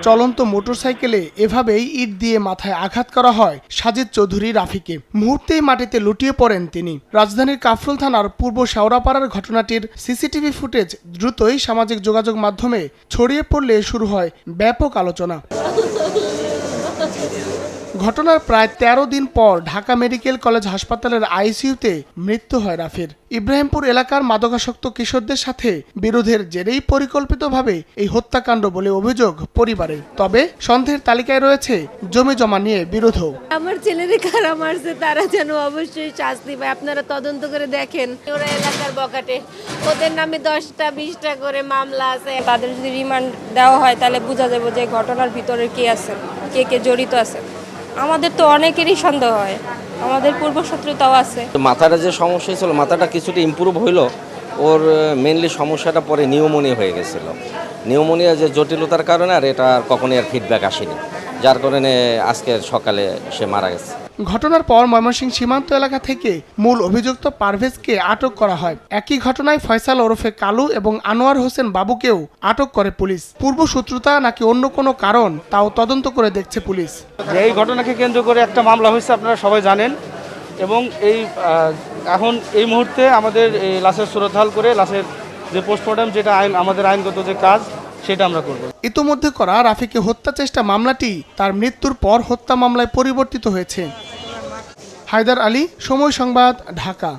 চলন্ত মোটরসাইকেলে এভাবেই ইট দিয়ে মাথায় আঘাত করা হয় সাজিদ চৌধুরী রাফিকে। মুহূর্তেই মাটিতে লুটিয়ে পড়েন তিনি। রাজধানীর কাফরুল থানার পূর্ব শেওড়াপাড়ার ঘটনাটির সিসিটিভি ফুটেজ দ্রুতই সামাজিক যোগাযোগ মাধ্যমে ছড়িয়ে পড়লে শুরু হয় ব্যাপক আলোচনা। ঘটনার প্রায় ১৩ দিন পর ঢাকা মেডিকেল কলেজ হাসপাতালের আইসিইউতে মৃত্যু হয় রাফির। ইব্রাহিমপুর এলাকার মাদকাসক্ত কিশোরদের সাথে বিরোধের জেরেই পরিকল্পিতভাবে এই হত্যাকাণ্ড বলে অভিযোগ পরিবারের। তবে সন্দেহের তালিকায় রয়েছে জমি জমা নিয়ে বিরোধও। আমার ছেলেরে কারা মারছে তারা যেন অবশ্যই শাস্তি পায়। আপনারা তদন্ত করে দেখেন। ওরা এলাকার বকাটে, ওদের নামে 10টা 20টা করে মামলা আছে। তাদের যদি রিমান্ড দেওয়া হয় তাহলে বোঝা যাবে যে ঘটনার ভিতরে কে আছে, কে কে জড়িত আছে। আমাদের তো অনেকেরই সন্দেহ হয়, আমাদের পূর্বশত্রুতাও আছে। মাথাটা যে সমস্যা ছিল, মাথাটা কিছুটা ইমপ্রুভ হইলো। ওর মেনলি সমস্যাটা পরে নিউমোনিয়া হয়ে গেছিল। নিউমোনিয়া যে জটিলতার কারণে আর এটা কখনোই আর ফিডব্যাক আসেনি, যার কারণে আজকের সকালে সে মারা গেছে। ঘটনার পর ময়মনসিংহ সীমান্ত এলাকা থেকে মূল অভিযুক্ত পারভেজকে আটক করা হয়। একই ঘটনায় ফয়সাল ওরফে কালু এবং আনোয়ার হোসেন বাবুকেও আটক করে পুলিশ। পূর্ব শত্রুতা নাকি অন্য কোনো কারণ তাও তদন্ত করে দেখছে পুলিশ। এই ঘটনাকে কেন্দ্র করে একটা মামলা হয়েছে, আপনারা সবাই জানেন। এবং এখন এই মুহূর্তে আমাদের এই লাশের সুরতহাল করে লাশের যে পোস্টমর্টম, যেটা আমাদের আইনগত যে কাজ, সেটা আমরা করব। ইতোমধ্যে করা রাফিকে হত্যা চেষ্টা মামলাটি তার মৃত্যুর পর হত্যা মামলায় পরিবর্তিত হয়েছে। হায়দার আলী, সময় সংবাদ, ঢাকা।